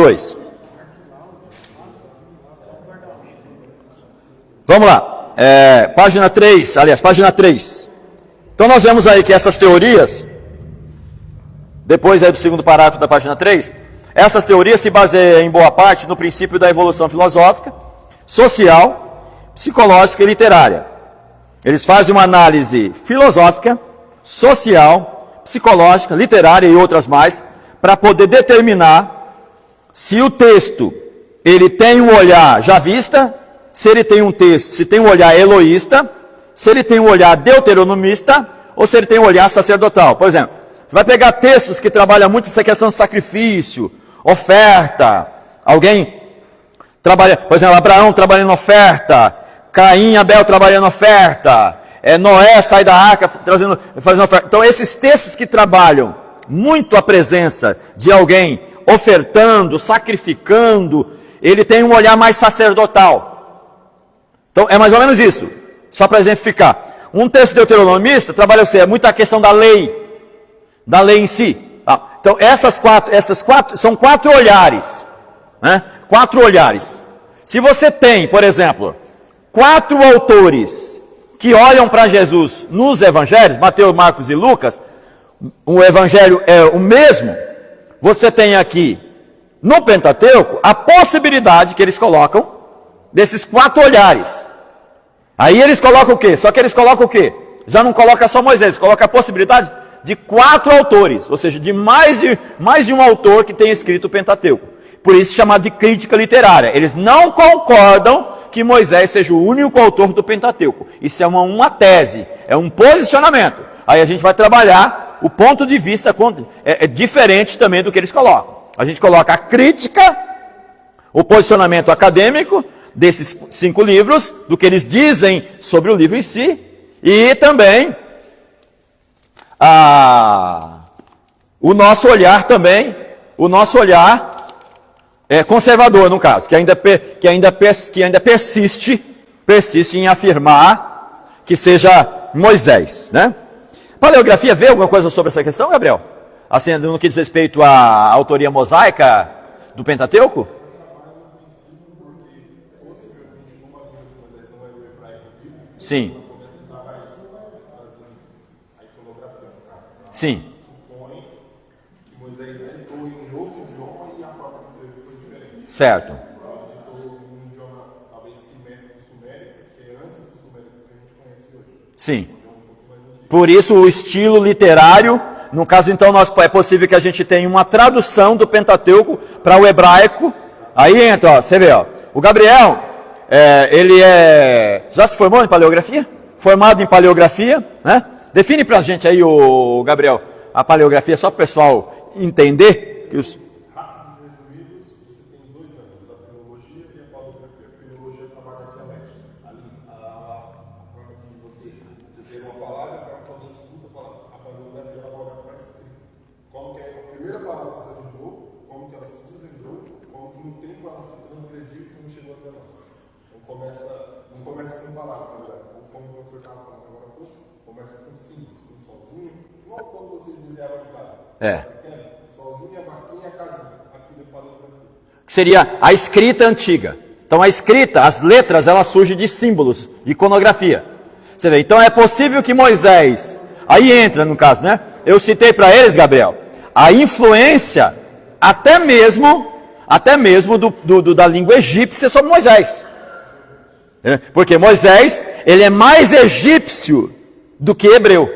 2. Vamos lá. Página 3, aliás, página 3. Então nós vemos aí que essas teorias, depois aí do segundo parágrafo da página 3, essas teorias se baseiam em boa parte no princípio da evolução filosófica, social, psicológica e literária. Eles fazem uma análise filosófica, social, psicológica, literária e outras mais, para poder determinar se o texto ele tem um olhar javista, se ele tem um texto, se tem um olhar eloísta, se ele tem um olhar deuteronomista ou se ele tem um olhar sacerdotal. Por exemplo, vai pegar textos que trabalham muito essa questão de sacrifício, oferta, alguém trabalha, por exemplo, Abraão trabalhando oferta, Caim e Abel trabalhando oferta, Noé sai da arca fazendo oferta. Então esses textos que trabalham muito a presença de alguém ofertando, sacrificando, ele tem um olhar mais sacerdotal. Então é mais ou menos isso, só para exemplificar. Um texto deuteronomista trabalha muito a questão da lei em si. Então essas quatro são 4 olhares, né? 4 olhares. Se você tem, por exemplo, 4 autores que olham para Jesus nos evangelhos, Mateus, Marcos e Lucas, o evangelho é o mesmo, você tem aqui no Pentateuco a possibilidade que eles colocam desses 4 olhares. Aí eles colocam o quê? Só que eles colocam o quê? Já não coloca só Moisés, eles colocam a possibilidade de 4 autores, ou seja, de mais de um autor que tenha escrito o Pentateuco. Por isso chamado de crítica literária. Eles não concordam que Moisés seja o único autor do Pentateuco. Isso é uma tese, é um posicionamento. Aí a gente vai trabalhar o ponto de vista diferente também do que eles colocam. A gente coloca a crítica, o posicionamento acadêmico desses 5 livros, do que eles dizem sobre o livro em si, e também o nosso olhar também, conservador no caso, que ainda persiste em afirmar que seja Moisés, né? Paleografia vê alguma coisa sobre essa questão, Gabriel? Assim, no que diz respeito à autoria mosaica do Pentateuco? Sim. Sim. Certo. Sim. Por isso o estilo literário, no caso então é possível que a gente tenha uma tradução do Pentateuco para o hebraico. Aí entra, ó, você vê, ó, o Gabriel, ele já se formou em paleografia? Formado em paleografia, né? Define para a gente aí, o Gabriel, a paleografia, só para o pessoal entender que os... Não começa com palavras, como o professor estava falando agora há pouco, começa com símbolos, um solzinho, igual quando vocês desenhavam de casa. Solzinho, a marquinha, a casinha, aquilo é paleografia. Que seria a escrita antiga. Então a escrita, as letras, elas surgem de símbolos, de iconografia. Você vê, então é possível que Moisés, aí entra no caso, né? Eu citei para eles, Gabriel, a influência até mesmo da língua egípcia sobre Moisés. Porque Moisés, ele é mais egípcio do que hebreu,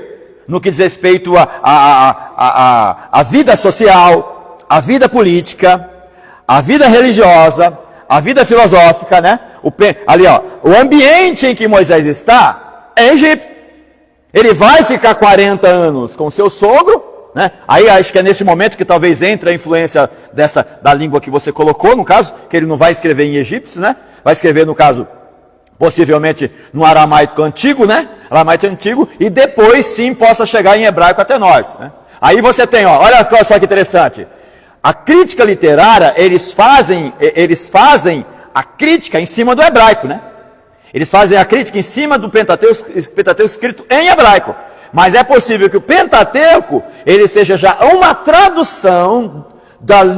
no que diz respeito à vida social, à vida política, à vida religiosa, à vida filosófica, né? O ambiente em que Moisés está é egípcio. Ele vai ficar 40 anos com seu sogro, né? Aí acho que é nesse momento que talvez entre a influência da língua que você colocou, no caso, que ele não vai escrever em egípcio, né? Vai escrever, no caso, possivelmente no aramaico antigo, né? Aramaico antigo, e depois sim possa chegar em hebraico até nós, né? Aí você tem, ó, olha só que interessante. A crítica literária, eles fazem a crítica em cima do hebraico, né? Eles fazem a crítica em cima do Pentateuco escrito em hebraico. Mas é possível que o Pentateuco, ele seja já uma tradução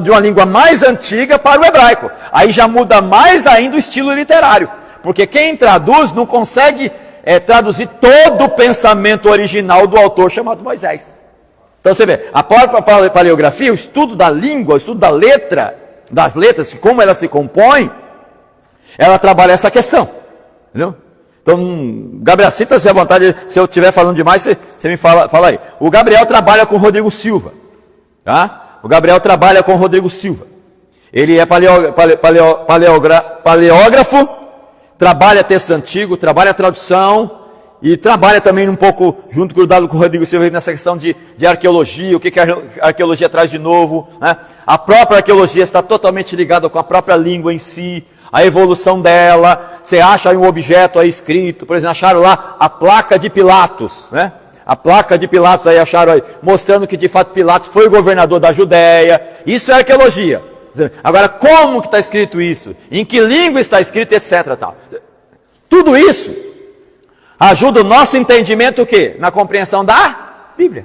de uma língua mais antiga para o hebraico. Aí já muda mais ainda o estilo literário. Porque quem traduz não consegue traduzir todo o pensamento original do autor chamado Moisés. Então você vê, a própria paleografia, o estudo da língua, o estudo da letra, das letras, como ela se compõe, ela trabalha essa questão. Entendeu? Então, Gabriel, sinta-se à vontade, se eu estiver falando demais, você me fala aí. O Gabriel trabalha com o Rodrigo Silva. Tá? O Gabriel trabalha com o Rodrigo Silva. Ele é paleógrafo, trabalha texto antigo, trabalha tradução e trabalha também um pouco junto com o Rodrigo Silva nessa questão de arqueologia, o que a arqueologia traz de novo. Né? A própria arqueologia está totalmente ligada com a própria língua em si, a evolução dela. Você acha aí um objeto aí escrito, por exemplo, acharam lá a placa de Pilatos, né? A placa de Pilatos aí acharam aí, mostrando que de fato Pilatos foi o governador da Judéia. Isso é arqueologia. Agora, como que está escrito isso? Em que língua está escrito, etc. Tal. Tudo isso ajuda o nosso entendimento o quê? Na compreensão da Bíblia.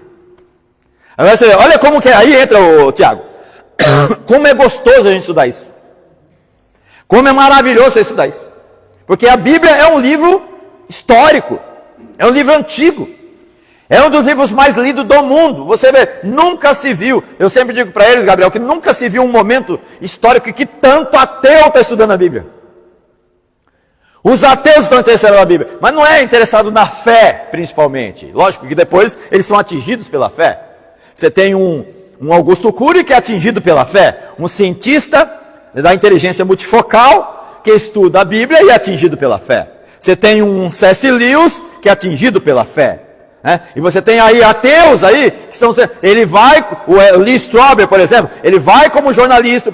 Agora você vê, olha como que aí entra o Tiago. Como é gostoso a gente estudar isso. Como é maravilhoso você estudar isso. Porque a Bíblia é um livro histórico. É um livro antigo. É um dos livros mais lidos do mundo. Você vê, nunca se viu. Eu sempre digo para eles, Gabriel, que nunca se viu um momento histórico que tanto ateu está estudando a Bíblia. Os ateus estão interessados na Bíblia. Mas não é interessado na fé, principalmente. Lógico que depois eles são atingidos pela fé. Você tem um Augusto Cury que é atingido pela fé. Um cientista da inteligência multifocal que estuda a Bíblia e é atingido pela fé. Você tem um C.S. Lewis que é atingido pela fé. E você tem aí ateus aí, que estão, ele vai, o Lee Strobel, por exemplo, ele vai como jornalista,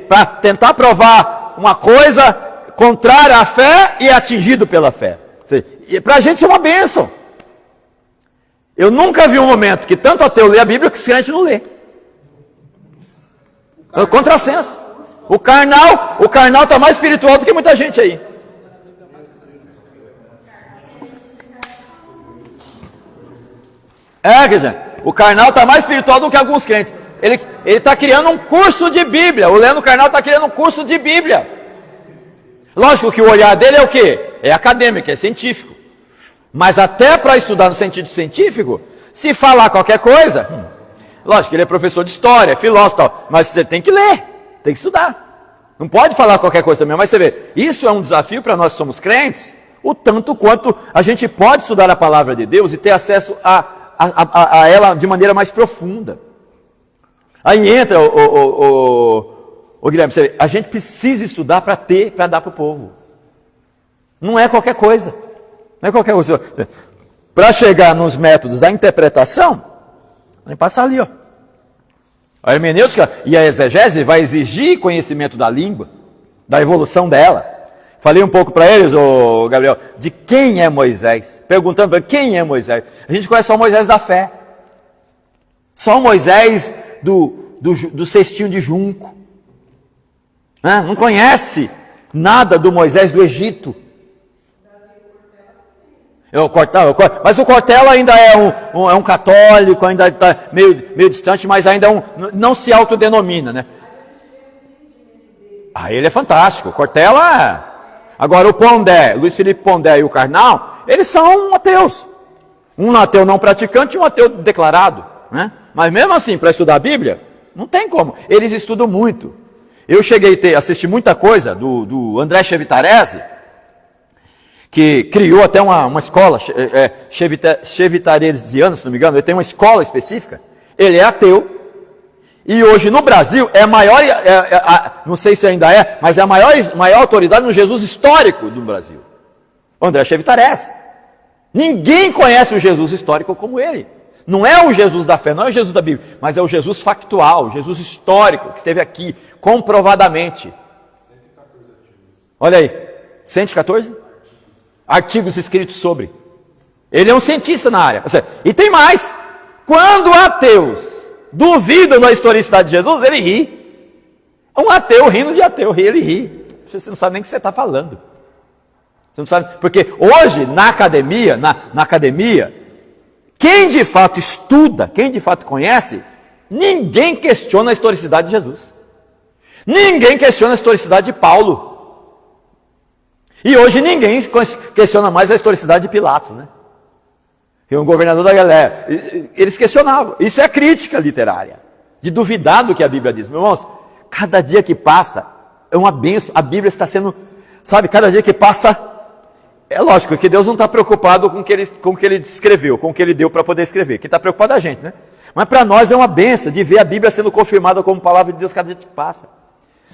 para tentar provar uma coisa contrária à fé e é atingido pela fé. E para a gente é uma bênção. Eu nunca vi um momento que tanto ateu lê a Bíblia que o crente não lê. É um contrassenso. O carnal está mais espiritual do que muita gente aí. Quer dizer, o carnal está mais espiritual do que alguns crentes. Ele está criando um curso de Bíblia. O Leandro Carnal está criando um curso de Bíblia. Lógico que o olhar dele é o quê? É acadêmico, é científico. Mas até para estudar no sentido científico, se falar qualquer coisa, lógico que ele é professor de história, filósofo e tal, mas você tem que ler, tem que estudar. Não pode falar qualquer coisa também, mas você vê, isso é um desafio para nós que somos crentes, o tanto quanto a gente pode estudar a palavra de Deus e ter acesso a ela de maneira mais profunda. Aí entra o Guilherme, você vê, a gente precisa estudar para dar para o povo. Não é qualquer coisa. Não é qualquer coisa. Para chegar nos métodos da interpretação, vai passar ali, ó. A hermenêutica e a exegese vai exigir conhecimento da língua, da evolução dela. Falei um pouco para eles, Gabriel, de quem é Moisés. Perguntando para quem é Moisés. A gente conhece só o Moisés da fé. Só o Moisés do cestinho de junco. Não conhece nada do Moisés do Egito. Mas o Cortella ainda é um católico, ainda está meio distante, mas ainda não se autodenomina, né? Ele é fantástico. O Cortella... Agora o Pondé, Luiz Felipe Pondé e o Karnal, eles são ateus. Um ateu não praticante e um ateu declarado. Né? Mas mesmo assim, para estudar a Bíblia, não tem como. Eles estudam muito. Eu cheguei a assistir muita coisa do André Chevitarese, que criou até uma escola, chevitaresiana, se não me engano, ele tem uma escola específica. Ele é ateu. E hoje no Brasil é a maior, não sei se ainda é, mas é a maior autoridade no Jesus histórico do Brasil. O André Chevitarese. Ninguém conhece o Jesus histórico como ele. Não é o Jesus da fé, não é o Jesus da Bíblia, mas é o Jesus factual, o Jesus histórico, que esteve aqui, comprovadamente. 114 artigos. Olha aí, 114 artigos escritos sobre. Ele é um cientista na área. E tem mais, quando ateus duvidam da historicidade de Jesus, ele ri. Um ateu rindo de ateu, ele ri. Você não sabe nem o que você está falando. Você não sabe, porque hoje, na academia, quem de fato estuda, quem de fato conhece, Ninguém questiona a historicidade de Jesus. Ninguém questiona a historicidade de Paulo. E hoje ninguém questiona mais a historicidade de Pilatos, né? Que é um governador da galera. Eles questionavam. Isso é crítica literária. De duvidar do que a Bíblia diz. Meus irmãos, cada dia que passa é uma bênção. A Bíblia está sendo, sabe, cada dia que passa, é lógico que Deus não está preocupado com o que ele escreveu, com o que ele deu para poder escrever. Quem está preocupado é a gente, né? Mas para nós é uma bênção de ver a Bíblia sendo confirmada como palavra de Deus cada dia que passa.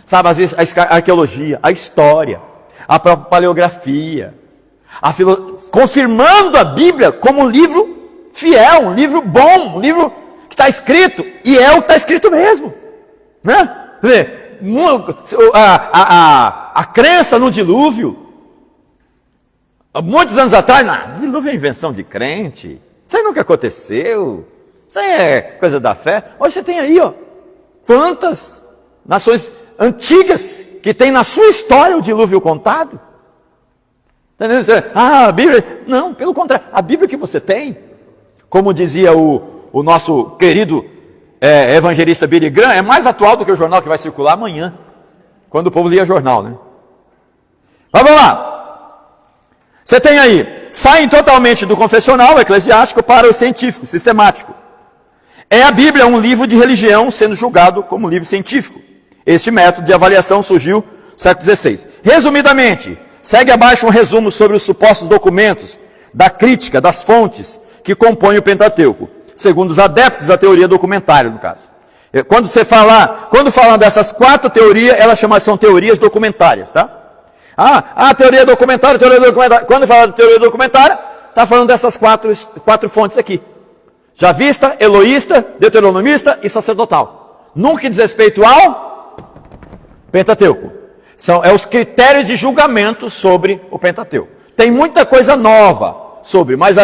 Sabe, às vezes a arqueologia, a história, a própria paleografia, confirmando a Bíblia como um livro fiel, um livro bom, um livro que está escrito, e é o que está escrito mesmo. Né? A crença no dilúvio, muitos anos atrás, dilúvio é invenção de crente, isso aí nunca aconteceu, isso aí é coisa da fé. Hoje você tem aí, quantas nações antigas que tem na sua história o dilúvio contado. A Bíblia, não, pelo contrário, a Bíblia que você tem, como dizia o nosso querido evangelista Billy Graham, é mais atual do que o jornal que vai circular amanhã, quando o povo lia jornal, né? Mas vamos lá. Você tem aí, saem totalmente do confessional eclesiástico para o científico, sistemático. É a Bíblia um livro de religião sendo julgado como livro científico. Este método de avaliação surgiu no século XVI. Resumidamente, segue abaixo um resumo sobre os supostos documentos da crítica das fontes que compõem o Pentateuco, segundo os adeptos da teoria documentária, no caso. Quando falam dessas 4 teorias, elas são teorias documentárias, tá? Teoria documentária. Quando fala de teoria documentária, está falando dessas quatro fontes aqui. Javista, eloísta, deuteronomista e sacerdotal. Nunca diz respeito ao Pentateuco. São os critérios de julgamento sobre o Pentateuco. Tem muita coisa nova sobre, mas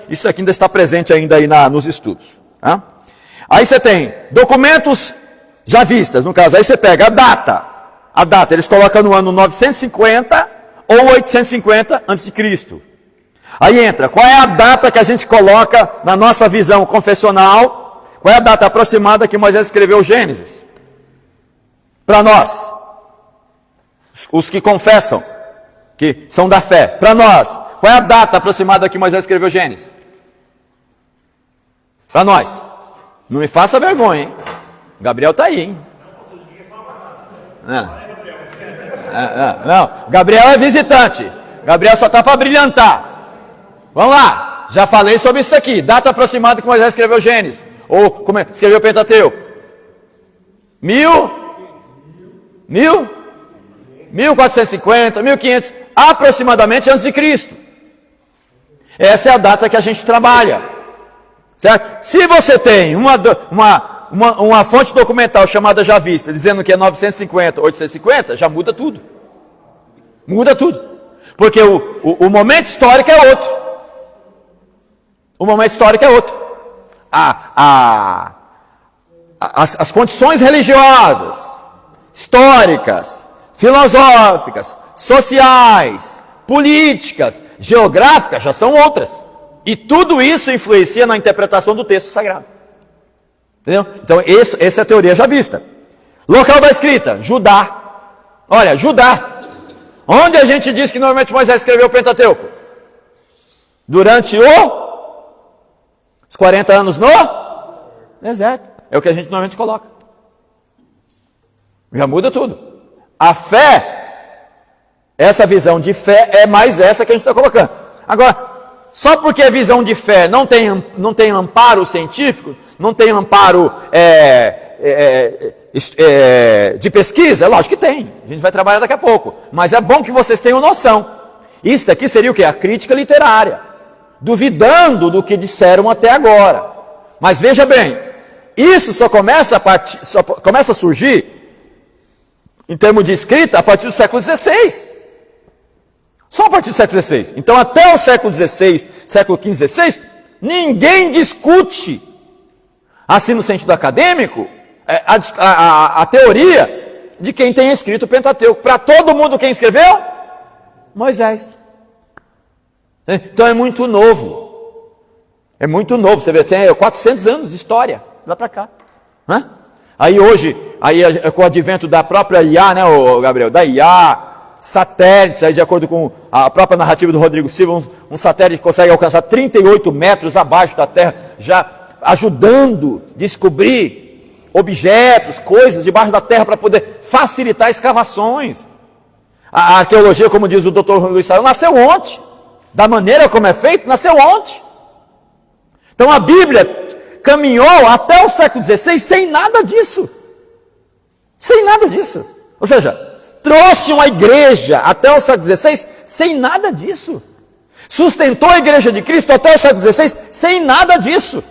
isso aqui ainda está presente ainda aí nos estudos. Tá? Aí você tem documentos javistas, no caso. Aí você pega a data, eles colocam no ano 950 ou 850 a.C. Aí entra, qual é a data que a gente coloca na nossa visão confessional? Qual é a data aproximada que Moisés escreveu Gênesis? Para nós, os que confessam, que são da fé. Para nós, qual é a data aproximada que Moisés escreveu Gênesis? Para nós. Não me faça vergonha, hein? Gabriel está aí, hein? Não, Gabriel é visitante. Gabriel só está para brilhantar. Vamos lá, já falei sobre isso aqui. Data aproximada que Moisés escreveu Gênesis. Ou como escreveu Pentateuco? 1450, 1500, aproximadamente antes de Cristo. Essa é a data que a gente trabalha. Certo? Se você tem uma fonte documental chamada Javista, dizendo que é 950, 850, já muda tudo. Muda tudo. Porque o momento histórico é outro. O momento histórico é outro. As condições religiosas, históricas, filosóficas, sociais, políticas, geográficas já são outras. E tudo isso influencia na interpretação do texto sagrado. Entendeu? Então, essa é a teoria javista. Local da escrita, Judá. Olha, Judá. Onde a gente diz que normalmente Moisés escreveu o Pentateuco? Durante os 40 anos no deserto. É o que a gente normalmente coloca. Já muda tudo. A fé, essa visão de fé é mais essa que a gente está colocando. Agora, só porque a visão de fé não tem amparo científico, não tem amparo de pesquisa, lógico que tem. A gente vai trabalhar daqui a pouco. Mas é bom que vocês tenham noção. Isso daqui seria o quê? A crítica literária. Duvidando do que disseram até agora. Mas veja bem, isso só começa a surgir, em termos de escrita, a partir do século XVI. Só a partir do século XVI. Então, até o século XVI, século XV, XVI, ninguém discute, assim no sentido acadêmico, a teoria de quem tem escrito o Pentateuco. Para todo mundo, quem escreveu? Moisés. Então, é muito novo. É muito novo. Você vê, tem 400 anos de história, lá para cá. Né? Aí hoje, com o advento da própria IA, né, Gabriel? Da IA, satélites, aí de acordo com a própria narrativa do Rodrigo Silva, um satélite consegue alcançar 38 metros abaixo da Terra, já ajudando a descobrir objetos, coisas debaixo da Terra para poder facilitar escavações. A arqueologia, como diz o Dr. Luiz Saião, nasceu ontem. Da maneira como é feito, nasceu ontem. Então a Bíblia caminhou até o século XVI sem nada disso. Sem nada disso. Ou seja, trouxe uma igreja até o século XVI sem nada disso. Sustentou a igreja de Cristo até o século XVI sem nada disso.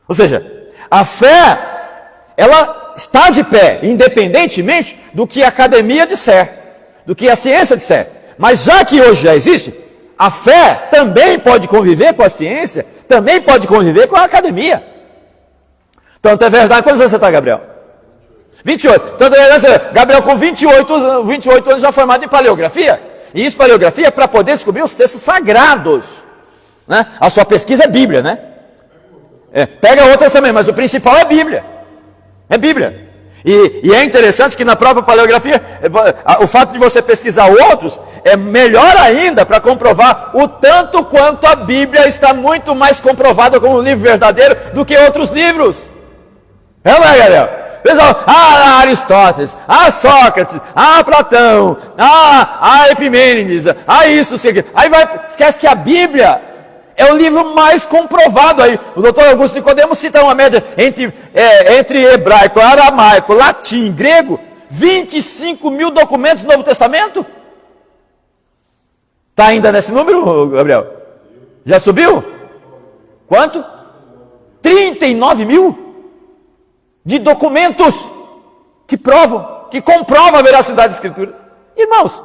Ou seja, a fé, ela está de pé, independentemente do que a academia disser, do que a ciência disser. Mas já que hoje já existe, a fé também pode conviver com a ciência, também pode conviver com a academia. Tanto é verdade. Quantos anos você está, Gabriel? 28. Tanto é verdade, Gabriel com 28 anos já formado em paleografia. E isso, paleografia, é para poder descobrir os textos sagrados. Né? A sua pesquisa é Bíblia, né? Pega outras também, mas o principal é Bíblia. É Bíblia. E é interessante que na própria paleografia, o fato de você pesquisar outros é melhor ainda para comprovar o tanto quanto a Bíblia está muito mais comprovada como um livro verdadeiro do que outros livros. É, não é, Gabriel? Pessoal, Aristóteles, Sócrates, Platão, Epimênides, isso, aí vai, esquece que a Bíblia é o livro mais comprovado aí. O doutor Augusto Nicodemo cita uma média entre hebraico, aramaico, latim, grego, 25 mil documentos do Novo Testamento. Está ainda nesse número, Gabriel? Já subiu? Quanto? 39 mil de documentos que comprovam a veracidade das Escrituras. Irmãos,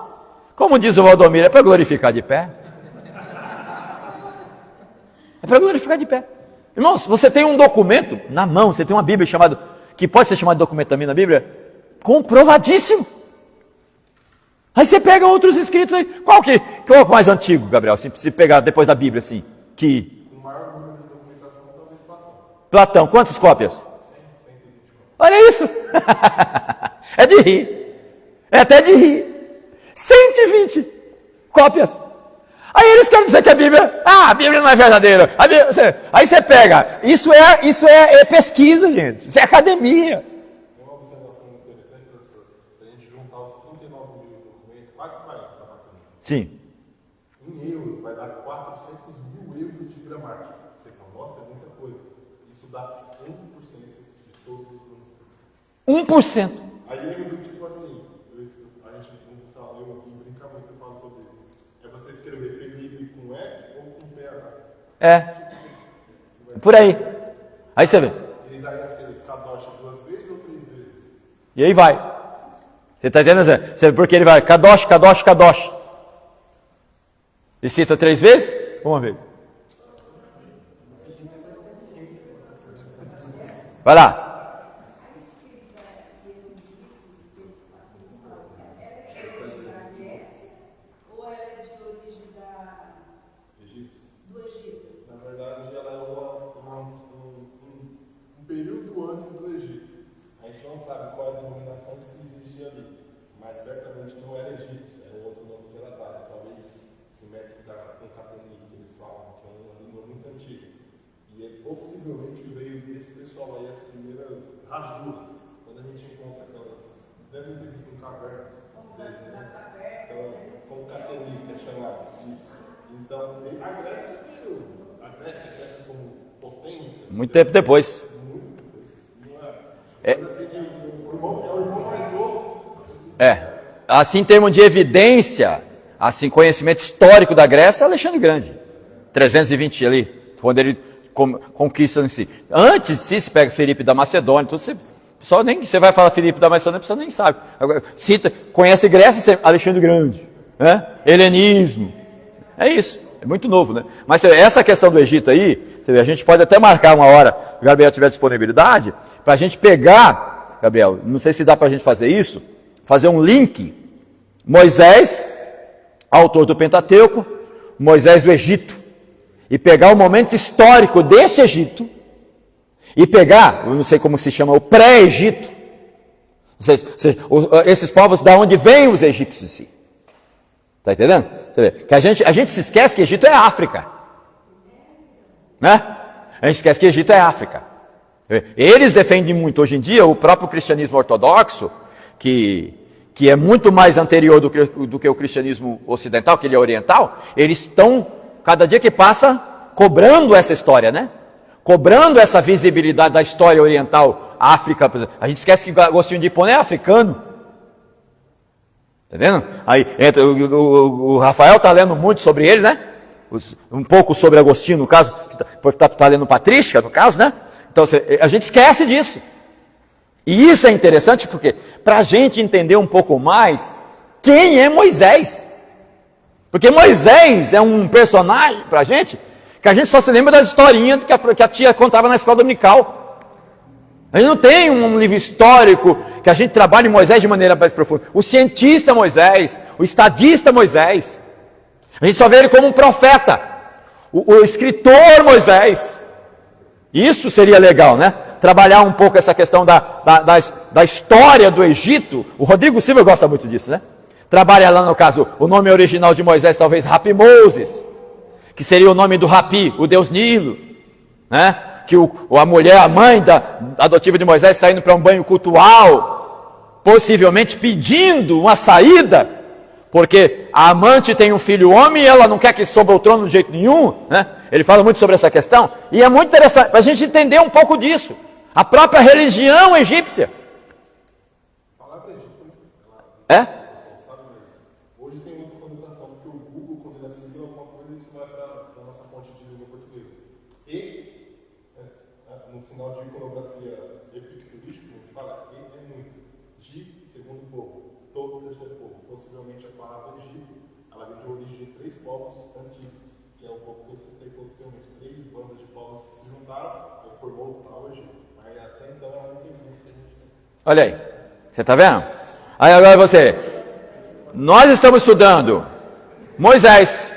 como diz o Valdomiro, é para glorificar de pé. É para glorificar de pé. Irmãos, você tem um documento na mão, você tem uma Bíblia que pode ser chamado de documento também na Bíblia, comprovadíssimo. Aí você pega outros escritos aí. Qual é o mais antigo, Gabriel? Se pegar depois da Bíblia, assim, O maior número de documentação talvez Platão. Platão, quantas cópias? 124. Olha isso! É de rir. É até de rir. 120 cópias. Aí eles querem dizer que a Bíblia não é verdadeira. Aí você pega, isso é pesquisa, gente. Isso é academia. Tem uma observação interessante, professor. Se a gente juntar os 39 mil documentos, quase 40, tá bacana. Sim. Em euros, vai dar 400 mil euros de gramática. Você fala, nossa, é muita coisa. Isso dá 1% de todos os manuscritos. 1%. Aí é do tipo assim, a gente não sabe, eu brincar muito, eu falo sobre isso. É você escrever Felipe com F ou com PH. Por aí. Aí você vê. Isaías 6, Kadosh 2 vezes ou 3 vezes? E aí vai. Você está entendendo? Porque ele vai, Kadosh, Kadosh, Kadosh. E cita 3 vezes? Uma vez. Vai lá. Na verdade, ela é um período antes do Egito. A gente não sabe qual é a denominação que se dirigia ali, mas certamente não era egípcio, era outro nome que ela dava. Talvez se mete com Catani, que eles falam, que é uma língua muito antiga. E possivelmente veio desse pessoal aí as primeiras rasuras. Quando a gente encontra aquelas, devem ter visto em cavernas, com Catani, que é chamado isso. Então, a Grécia cresce como potência. Muito tempo depois. Muito depois. Não é? Mas assim, o irmão mais novo. Assim, em termos de evidência, assim, conhecimento histórico da Grécia, é Alexandre Grande. 320 ali, quando ele conquista em si. Antes, se pega Filipe da Macedônia, tudo, você vai falar Filipe da Macedônia, a pessoa nem sabe. Conhece Grécia, Alexandre Grande. Né? Helenismo. É isso. É muito novo, né? Mas essa questão do Egito aí, a gente pode até marcar uma hora, se o Gabriel tiver disponibilidade, para a gente pegar, Gabriel, não sei se dá para a gente fazer isso, fazer um link, Moisés, autor do Pentateuco, Moisés do Egito, e pegar o momento histórico desse Egito, e pegar, eu não sei como se chama, o pré-Egito. Esses povos, da onde vêm os egípcios em si. Está entendendo? Você vê, que a gente se esquece que Egito é África. Né? A gente esquece que Egito é África. Eles defendem muito, hoje em dia, o próprio cristianismo ortodoxo, que é muito mais anterior do que o cristianismo ocidental, que ele é oriental, eles estão, cada dia que passa, cobrando essa história, né? Cobrando essa visibilidade da história oriental, África, por exemplo. A gente esquece que Agostinho de Hipona é africano. Tá vendo? Aí, o Rafael está lendo muito sobre ele, né? Um pouco sobre Agostinho, no caso, porque está lendo Patrística, no caso, né? Então, a gente esquece disso. E isso é interessante porque, para a gente entender um pouco mais, quem é Moisés? Porque Moisés é um personagem, para a gente, que a gente só se lembra das historinhas que a tia contava na escola dominical. A gente não tem um livro histórico que a gente trabalhe Moisés de maneira mais profunda. O cientista Moisés, o estadista Moisés. A gente só vê ele como um profeta. O escritor Moisés. Isso seria legal, né? Trabalhar um pouco essa questão da história do Egito. O Rodrigo Silva gosta muito disso, né? Trabalha lá, no caso, o nome original de Moisés, talvez Rapi Moses, que seria o nome do Rapi, o deus Nilo, né? Que a mulher, a mãe adotiva de Moisés, está indo para um banho cultual, possivelmente pedindo uma saída, porque a amante tem um filho homem e ela não quer que sobe o trono de jeito nenhum, né? Ele fala muito sobre essa questão, e é muito interessante para a gente entender um pouco disso. A própria religião egípcia. É? Hoje tem outra conotação, porque o Google, quando ele acendeu alguma coisa, isso vai para a nossa fonte de língua portuguesa. E, no sinal de iconografia epicturístico, a gente fala e é muito. De, segundo povo, todo terceiro povo. Possivelmente a palavra Egito, ela vem de origem de 3 povos antigos, que é o povo que eu citei coloquialmente. 3 bandas de povos que se juntaram e formou o tal Egito. Mas até então ela não tem isso que a gente tem. Olha aí, você está vendo? Aí agora você, nós estamos estudando Moisés.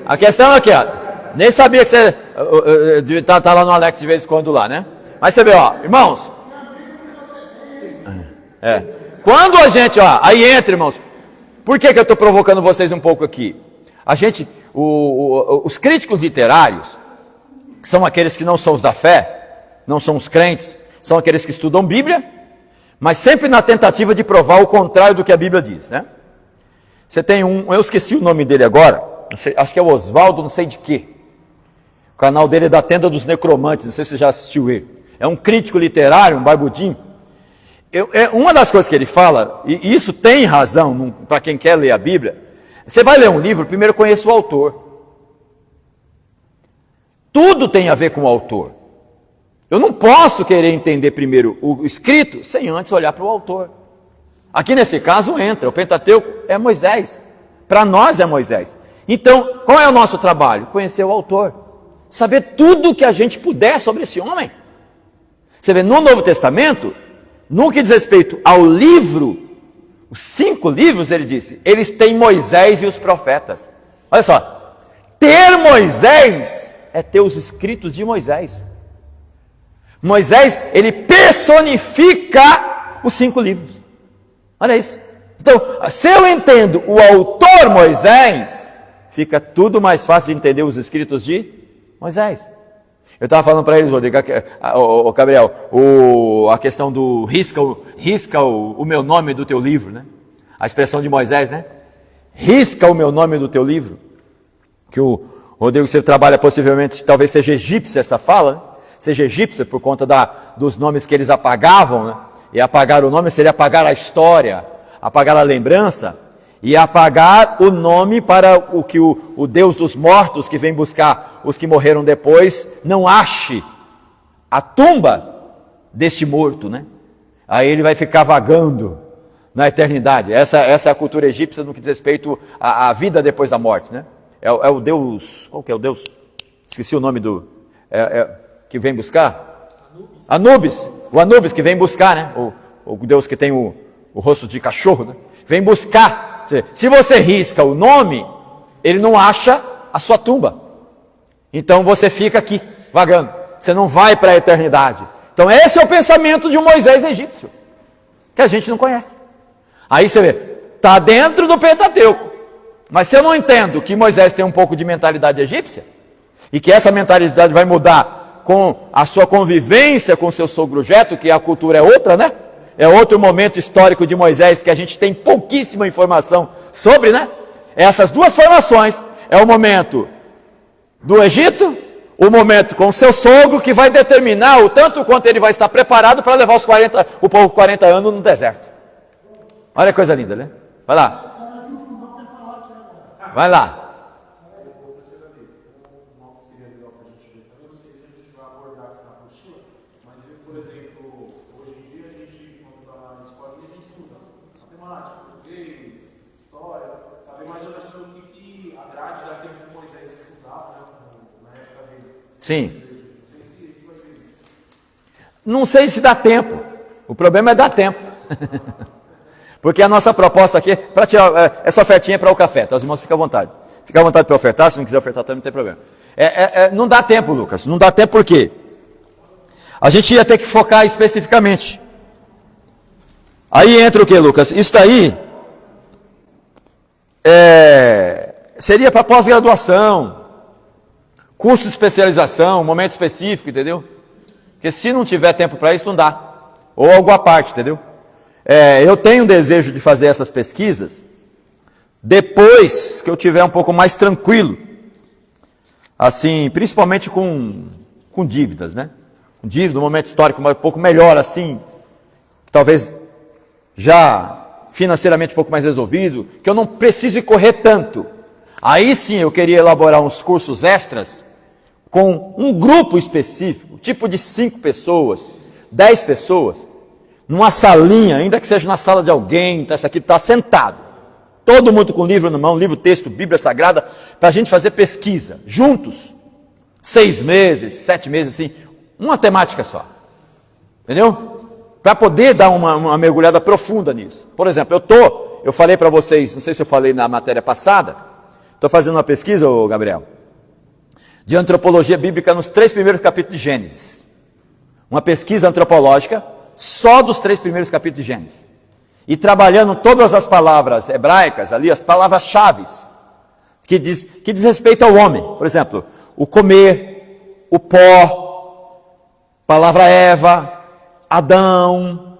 A questão aqui, ó, nem sabia que você tá lá no Alex de vez em quando lá, né? Mas você vê, ó, irmãos, quando a gente, ó, aí entra, irmãos, por que eu estou provocando vocês um pouco aqui? A gente, os críticos literários, que são aqueles que não são os da fé, não são os crentes, são aqueles que estudam Bíblia, mas sempre na tentativa de provar o contrário do que a Bíblia diz, né? Você tem eu esqueci o nome dele agora, acho que é o Oswaldo, não sei de quê. O canal dele é da Tenda dos Necromantes, não sei se você já assistiu ele. É um crítico literário, um barbudinho. Uma das coisas que ele fala, e isso tem razão para quem quer ler a Bíblia, você vai ler um livro, primeiro conheça o autor. Tudo tem a ver com o autor. Eu não posso querer entender primeiro o escrito sem antes olhar para o autor. Aqui nesse caso entra, o Pentateuco é Moisés. Para nós é Moisés. Então, qual é o nosso trabalho? Conhecer o autor. Saber tudo o que a gente puder sobre esse homem. Você vê, no Novo Testamento, no que diz respeito ao livro, os 5 livros, ele disse, eles têm Moisés e os profetas. Olha só, ter Moisés é ter os escritos de Moisés. Moisés, ele personifica os 5 livros. Olha isso. Então, se eu entendo o autor Moisés, fica tudo mais fácil de entender os escritos de Moisés. Eu estava falando para eles, Rodrigo, Gabriel, a questão do risca o meu nome do teu livro, né? A expressão de Moisés, né? Risca o meu nome do teu livro. Que o Rodrigo, você trabalha possivelmente, talvez seja egípcia essa fala, né? Seja egípcia por conta dos nomes que eles apagavam, né? E apagar o nome seria apagar a história, apagar a lembrança, e apagar o nome para o que o Deus dos mortos, que vem buscar os que morreram depois, não ache a tumba deste morto, né? Aí ele vai ficar vagando na eternidade. Essa é a cultura egípcia no que diz respeito à vida depois da morte, né? É o Deus, qual que é o Deus? Esqueci o nome que vem buscar? Anubis. O Anubis que vem buscar, né? O Deus que tem o rosto de cachorro, né? Vem buscar. Se você risca o nome, ele não acha a sua tumba. Então você fica aqui, vagando. Você não vai para a eternidade. Então esse é o pensamento de um Moisés egípcio, que a gente não conhece. Aí você vê, está dentro do Pentateuco. Mas se eu não entendo que Moisés tem um pouco de mentalidade egípcia, e que essa mentalidade vai mudar com a sua convivência com seu sogro Jetro, que a cultura é outra, né? É outro momento histórico de Moisés que a gente tem pouquíssima informação sobre, né? Essas duas formações é o momento do Egito, o momento com o seu sogro, que vai determinar o tanto quanto ele vai estar preparado para levar o povo 40 anos no deserto. Olha que coisa linda, né? Vai lá. Vai lá. Sim. Não sei se dá tempo. O problema é dar tempo. Porque a nossa proposta aqui, para tirar essa ofertinha para o café, tá? Os irmãos ficam à vontade. Fica à vontade para ofertar, se não quiser ofertar também não tem problema. Não dá tempo, Lucas. Não dá tempo por quê? A gente ia ter que focar especificamente. Aí entra o que, Lucas? Isso daí seria para pós-graduação, curso de especialização, momento específico, entendeu? Porque se não tiver tempo para isso, não dá. Ou algo à parte, entendeu? Eu tenho um desejo de fazer essas pesquisas depois que eu tiver um pouco mais tranquilo. Assim, principalmente com dívidas, né? Com dívida, um momento histórico um pouco melhor, assim, talvez já financeiramente um pouco mais resolvido, que eu não precise correr tanto. Aí sim eu queria elaborar uns cursos extras com um grupo específico, tipo de 5 pessoas, 10 pessoas, numa salinha, ainda que seja na sala de alguém, essa aqui está sentado, todo mundo com livro na mão, livro, texto, Bíblia Sagrada, para a gente fazer pesquisa, juntos, 6 meses, 7 meses, assim, uma temática só, entendeu? Para poder dar uma mergulhada profunda nisso. Por exemplo, eu falei para vocês, não sei se eu falei na matéria passada, estou fazendo uma pesquisa, ô Gabriel, de antropologia bíblica nos 3 primeiros capítulos de Gênesis. Uma pesquisa antropológica só dos 3 primeiros capítulos de Gênesis. E trabalhando todas as palavras hebraicas, ali as palavras-chave, que diz respeito ao homem. Por exemplo, o comer, o pó, palavra Eva, Adão,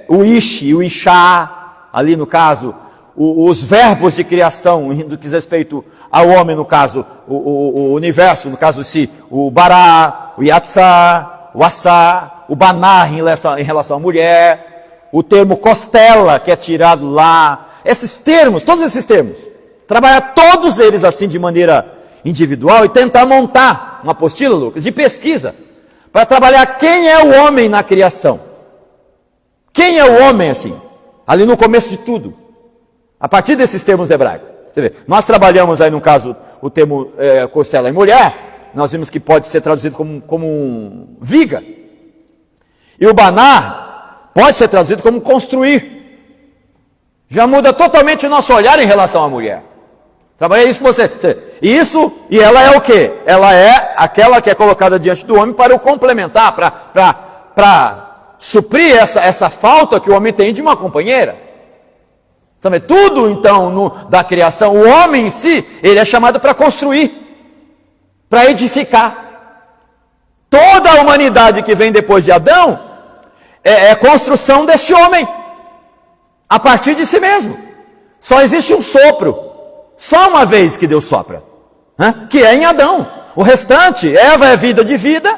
o Ishi, o Ishá, ali no caso, os verbos de criação, do que diz respeito ao homem, no caso, o universo, no caso, o Bará, o Yatsá, o Assá, o Baná em relação à mulher, o termo costela, que é tirado lá, esses termos, todos esses termos, trabalhar todos eles assim de maneira individual e tentar montar uma apostila, Lucas, de pesquisa, para trabalhar quem é o homem na criação. Quem é o homem assim? Ali no começo de tudo. A partir desses termos hebraicos. Você vê, nós trabalhamos aí no caso o termo costela em mulher, nós vimos que pode ser traduzido como viga. E o baná pode ser traduzido como construir. Já muda totalmente o nosso olhar em relação à mulher. Trabalhei isso com você. E ela é o quê? Ela é aquela que é colocada diante do homem para o complementar, para suprir essa falta que o homem tem de uma companheira. Sabe? Tudo então da criação, o homem em si, ele é chamado para construir, para edificar. Toda a humanidade que vem depois de Adão é construção deste homem, a partir de si mesmo. Só existe um sopro. Só uma vez que Deus sopra, né? Que é em Adão. O restante, Eva é vida de vida,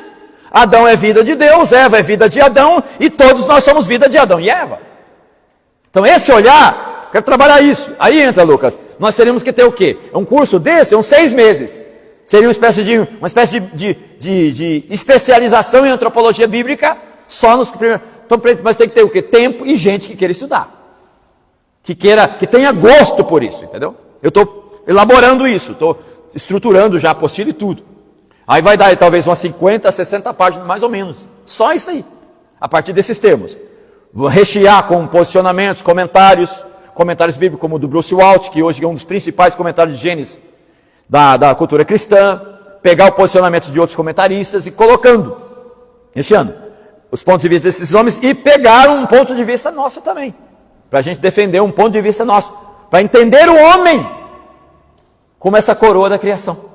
Adão é vida de Deus, Eva é vida de Adão, e todos nós somos vida de Adão e Eva. Então esse olhar, quero trabalhar isso. Aí entra, Lucas, nós teríamos que ter o quê? Um curso desse, uns 6 meses. Seria uma espécie de especialização em antropologia bíblica, só nos primeiros. Então, mas tem que ter o quê? Tempo e gente que queira estudar. Que tenha gosto por isso, entendeu? Eu estou elaborando isso, estou estruturando já a apostila e tudo. Aí vai dar talvez umas 50, 60 páginas, mais ou menos. Só isso aí, a partir desses termos. Vou rechear com posicionamentos, comentários bíblicos como o do Bruce Waltke, que hoje é um dos principais comentários de Gênesis da cultura cristã, pegar o posicionamento de outros comentaristas e colocando, recheando os pontos de vista desses homens e pegar um ponto de vista nosso também, para a gente defender um ponto de vista nosso, para entender o homem como essa coroa da criação.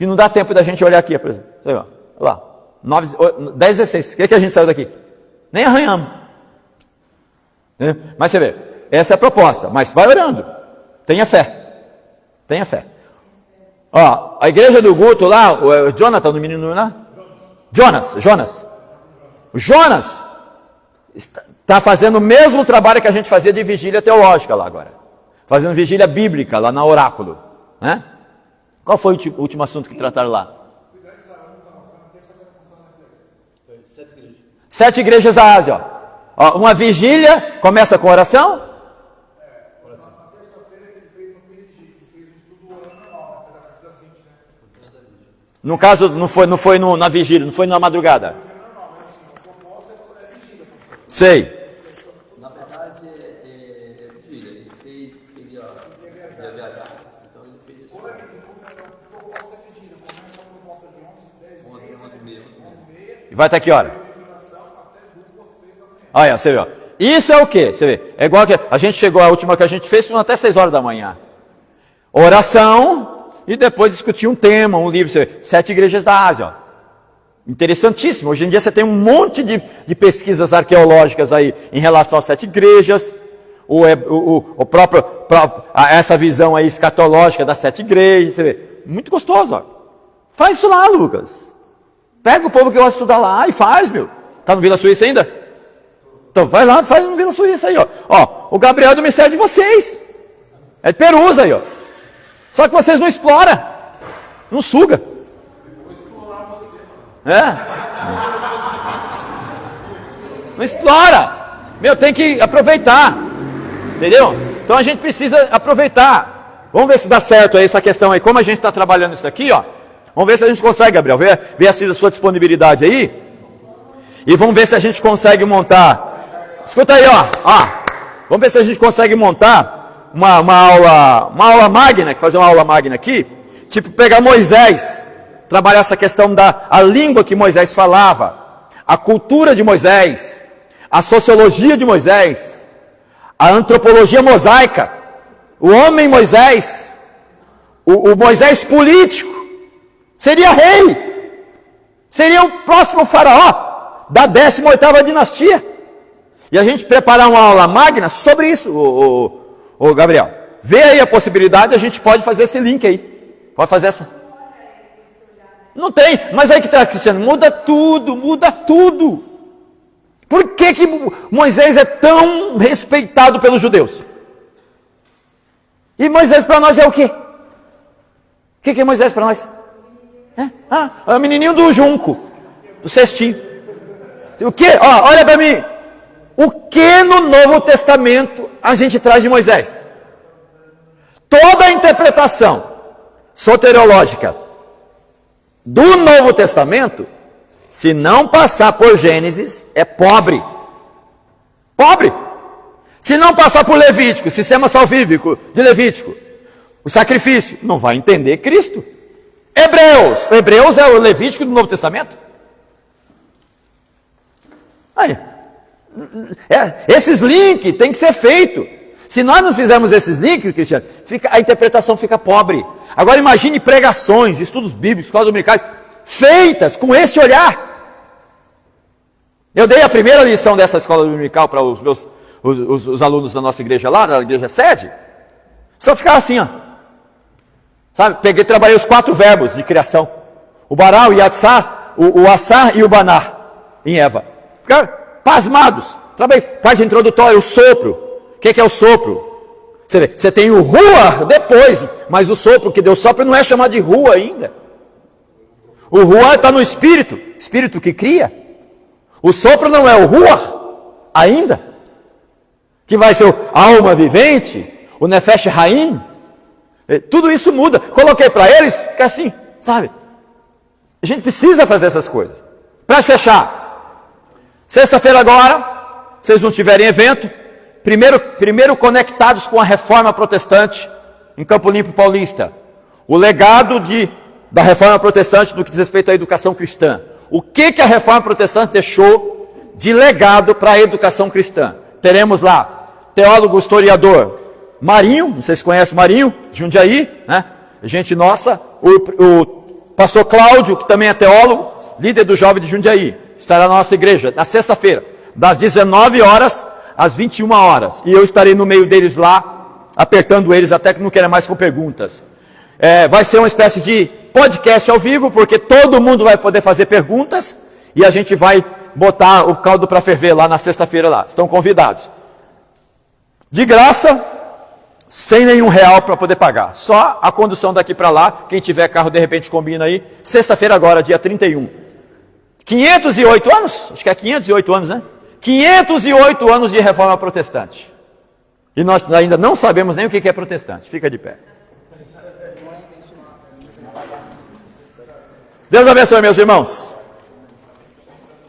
E não dá tempo da gente olhar aqui, por exemplo. Olha lá, 10:16. O que a gente saiu daqui? Nem arranhamos. Mas você vê, essa é a proposta. Mas vai orando. Tenha fé. Tenha fé. Ó, a igreja do Guto lá, o Jonathan, o menino lá? Jonas. O Jonas está fazendo o mesmo trabalho que a gente fazia de vigília teológica lá agora. Fazendo vigília bíblica lá na Oráculo. Né? Qual foi o último assunto que trataram lá? 7 igrejas da Ásia. Ó, uma vigília começa com oração? Na terça-feira que ele fez um estudo normal, das 20, né? No caso, não foi na vigília, não foi na madrugada. Sei. Na verdade, é vigília. Ele fez, ele ia viajar, então ele fez isso. E vai até que hora? Olha, você vê, ó. Isso é o quê? Você vê, é igual que a gente chegou, a última que a gente fez, foi até 6 horas da manhã. Oração, e depois discutir um tema, um livro, você vê, 7 igrejas da Ásia, ó. Interessantíssimo. Hoje em dia você tem um monte de pesquisas arqueológicas aí em relação às 7 igrejas, essa visão aí escatológica das 7 igrejas, você vê. Muito gostoso, ó. Faz isso lá, Lucas. Pega o povo que gosta de estudar lá e faz, meu. Tá no Vila Suíça ainda? Então vai lá, faz no Vila Suíça aí, ó. Ó, o Gabriel é do Ministério de vocês. É de Perusa aí, ó. Só que vocês não exploram. Não suga. Não explora. Meu, tem que aproveitar. Entendeu? Então a gente precisa aproveitar. Vamos ver se dá certo aí essa questão aí. Como a gente está trabalhando isso aqui, ó. Vamos ver se a gente consegue, Gabriel. Ver a sua disponibilidade aí. E vamos ver se a gente consegue montar. Escuta aí, ó. Vamos ver se a gente consegue montar uma aula magna, fazer uma aula magna aqui. Tipo, pegar Moisés. Trabalhar essa questão a língua que Moisés falava, a cultura de Moisés, a sociologia de Moisés, a antropologia mosaica, o homem Moisés, o Moisés político, seria rei, seria o próximo faraó da 18ª dinastia. E a gente preparar uma aula magna sobre isso, o Gabriel. Vê aí a possibilidade, a gente pode fazer esse link aí, pode fazer essa. Não tem, mas aí que está, Cristiano, muda tudo. Por que Moisés é tão respeitado pelos judeus? E Moisés para nós é o quê? O que é Moisés para nós? É o menininho do junco, do cestinho. O quê? Olha para mim. O que no Novo Testamento a gente traz de Moisés? Toda a interpretação soteriológica do Novo Testamento, se não passar por Gênesis, é pobre. Pobre. Se não passar por Levítico, sistema salvífico de Levítico, o sacrifício, não vai entender Cristo. Hebreus é o Levítico do Novo Testamento. Aí, esses links têm que ser feitos. Se nós não fizermos esses links, Cristiano, a interpretação fica pobre. Agora imagine pregações, estudos bíblicos, escolas dominicais, feitas com esse olhar. Eu dei a primeira lição dessa escola dominical para os alunos da nossa igreja lá, da igreja sede. Só ficava assim, ó. Sabe? Trabalhei os 4 verbos de criação. O Bará, o Yatsá, o Assá e o Baná, em Eva. Ficaram pasmados. Trabalhei parte introdutória, o sopro. O que é o sopro? Você tem o Ruach depois, mas o sopro que Deus sopra não é chamado de Ruach ainda. O Ruach está no espírito que cria. O sopro não é o Ruach ainda, que vai ser a alma vivente, o Nefesh Haim. Tudo isso muda. Coloquei para eles, que é assim, sabe? A gente precisa fazer essas coisas. Para fechar, sexta-feira agora, se vocês não tiverem evento, primeiro conectados com a Reforma Protestante em Campo Limpo Paulista. O legado da Reforma Protestante no que diz respeito à educação cristã. O que a Reforma Protestante deixou de legado para a educação cristã? Teremos lá, teólogo historiador Marinho, não sei se conhece o Marinho, de Jundiaí, né? Gente nossa, o pastor Cláudio, que também é teólogo, líder do Jovem de Jundiaí, estará na nossa igreja, na sexta-feira, das 19 horas às 21 horas. E eu estarei no meio deles lá, apertando eles até que não querem mais com perguntas. Vai ser uma espécie de podcast ao vivo, porque todo mundo vai poder fazer perguntas, e a gente vai botar o caldo para ferver lá na sexta-feira lá. Estão convidados. De graça, sem nenhum real para poder pagar. Só a condução daqui para lá, quem tiver carro de repente combina aí. Sexta-feira agora, dia 31. 508 anos? Acho que é 508 anos, né? 508 anos de Reforma Protestante. E nós ainda não sabemos nem o que é protestante. Fica de pé. Deus abençoe, meus irmãos.